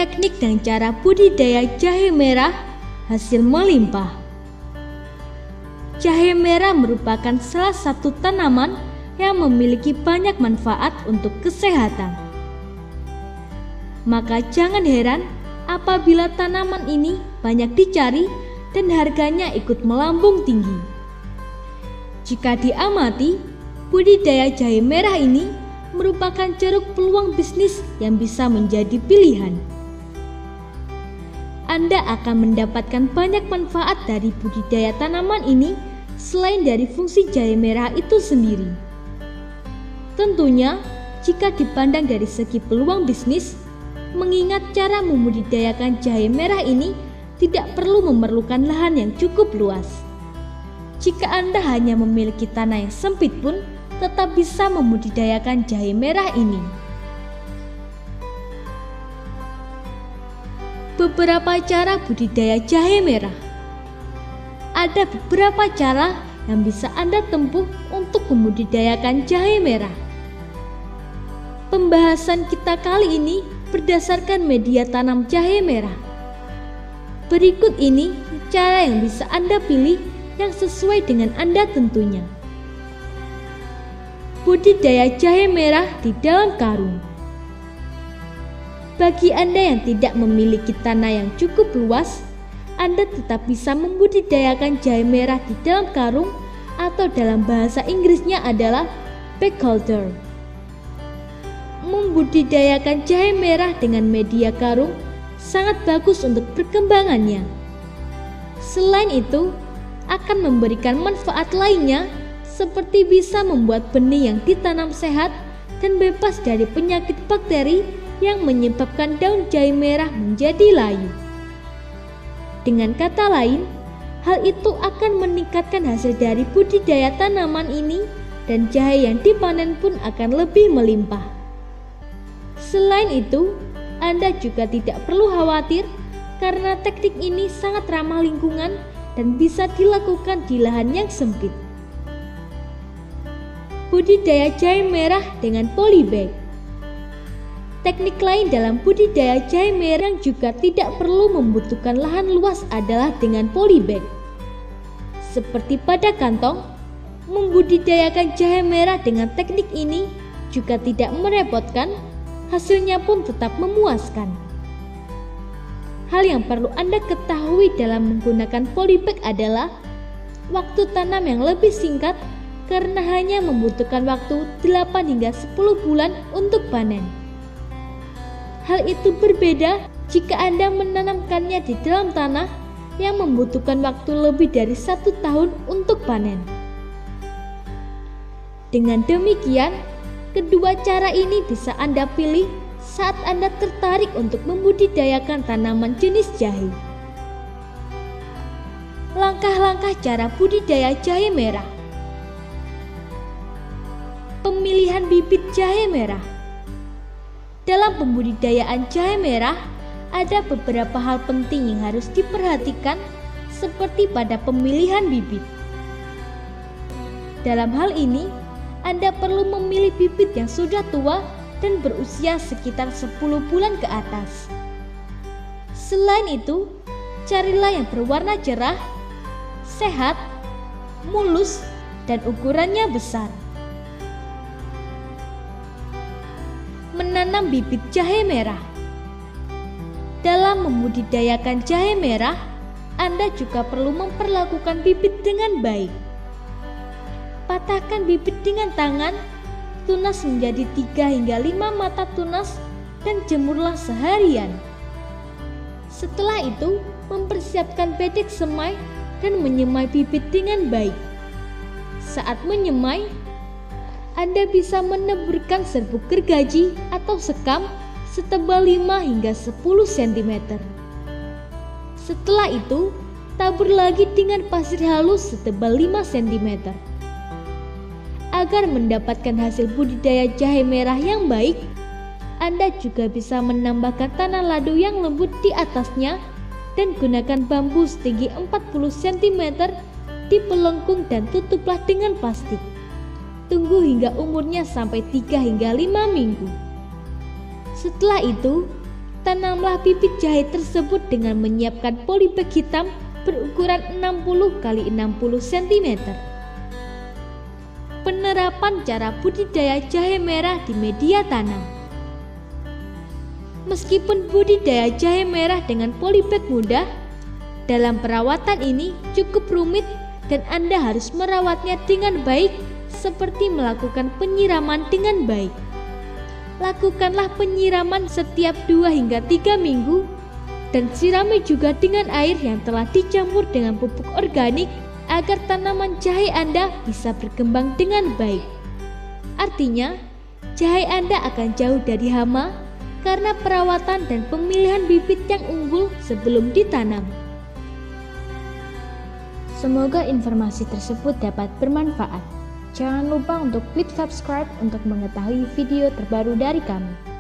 Teknik dan cara budidaya jahe merah hasil melimpah. Jahe merah merupakan salah satu tanaman yang memiliki banyak manfaat untuk kesehatan. Maka jangan heran apabila tanaman ini banyak dicari dan harganya ikut melambung tinggi. Jika diamati, budidaya jahe merah ini merupakan ceruk peluang bisnis yang bisa menjadi pilihan. Anda akan mendapatkan banyak manfaat dari budidaya tanaman ini selain dari fungsi jahe merah itu sendiri. Tentunya, jika dipandang dari segi peluang bisnis, mengingat cara membudidayakan jahe merah ini tidak perlu memerlukan lahan yang cukup luas. Jika Anda hanya memiliki tanah yang sempit pun, tetap bisa membudidayakan jahe merah ini. Beberapa cara budidaya jahe merah. Ada beberapa cara yang bisa Anda tempuh untuk membudidayakan jahe merah. Pembahasan kita kali ini berdasarkan media tanam jahe merah. Berikut ini cara yang bisa Anda pilih yang sesuai dengan Anda tentunya. Budidaya jahe merah di dalam karung. Bagi Anda yang tidak memiliki tanah yang cukup luas, Anda tetap bisa membudidayakan jahe merah di dalam karung atau dalam bahasa Inggrisnya adalah bagholder. Membudidayakan jahe merah dengan media karung sangat bagus untuk perkembangannya. Selain itu, akan memberikan manfaat lainnya seperti bisa membuat benih yang ditanam sehat dan bebas dari penyakit bakteri yang menyebabkan daun jahe merah menjadi layu. Dengan kata lain, hal itu akan meningkatkan hasil dari budidaya tanaman ini dan jahe yang dipanen pun akan lebih melimpah. Selain itu, Anda juga tidak perlu khawatir karena teknik ini sangat ramah lingkungan dan bisa dilakukan di lahan yang sempit. Budidaya jahe merah dengan polybag. Teknik lain dalam budidaya jahe merah yang juga tidak perlu membutuhkan lahan luas adalah dengan polybag. Seperti pada kantong, membudidayakan jahe merah dengan teknik ini juga tidak merepotkan, hasilnya pun tetap memuaskan. Hal yang perlu Anda ketahui dalam menggunakan polybag adalah waktu tanam yang lebih singkat karena hanya membutuhkan waktu 8 hingga 10 bulan untuk panen. Hal itu berbeda jika Anda menanamkannya di dalam tanah yang membutuhkan waktu lebih dari 1 tahun untuk panen. Dengan demikian, kedua cara ini bisa Anda pilih saat Anda tertarik untuk membudidayakan tanaman jenis jahe. Langkah-langkah cara budidaya jahe merah. Pemilihan bibit jahe merah. Dalam pembudidayaan jahe merah, ada beberapa hal penting yang harus diperhatikan seperti pada pemilihan bibit. Dalam hal ini, Anda perlu memilih bibit yang sudah tua dan berusia sekitar 10 bulan ke atas. Selain itu, carilah yang berwarna cerah, sehat, mulus, dan ukurannya besar. Menanam bibit jahe merah. Dalam membudidayakan jahe merah, Anda juga perlu memperlakukan bibit dengan baik. Patahkan bibit dengan tangan, tunas menjadi 3 hingga 5 mata tunas dan jemurlah seharian. Setelah itu, mempersiapkan bedek semai dan menyemai bibit dengan baik. Saat menyemai, Anda bisa meneburkan serbuk gergaji atau sekam setebal 5 hingga 10 cm. Setelah itu, tabur lagi dengan pasir halus setebal 5 cm. Agar mendapatkan hasil budidaya jahe merah yang baik, Anda juga bisa menambahkan tanah ladu yang lembut di atasnya dan gunakan bambu setinggi 40 cm di pelengkung dan tutuplah dengan plastik. Tunggu hingga umurnya sampai 3 hingga 5 minggu. Setelah itu, Tanamlah bibit jahe tersebut dengan menyiapkan polybag hitam berukuran 60 x 60 cm. Penerapan cara budidaya jahe merah di media tanam. Meskipun budidaya jahe merah dengan polybag mudah, dalam perawatan ini cukup rumit dan Anda harus merawatnya dengan baik, seperti melakukan penyiraman dengan baik. Lakukanlah penyiraman setiap 2 hingga 3 minggu dan sirami juga dengan air yang telah dicampur dengan pupuk organik agar tanaman jahe Anda bisa berkembang dengan baik. Artinya, jahe Anda akan jauh dari hama karena perawatan dan pemilihan bibit yang unggul sebelum ditanam. Semoga informasi tersebut dapat bermanfaat. Jangan lupa untuk klik subscribe untuk mengetahui video terbaru dari kami.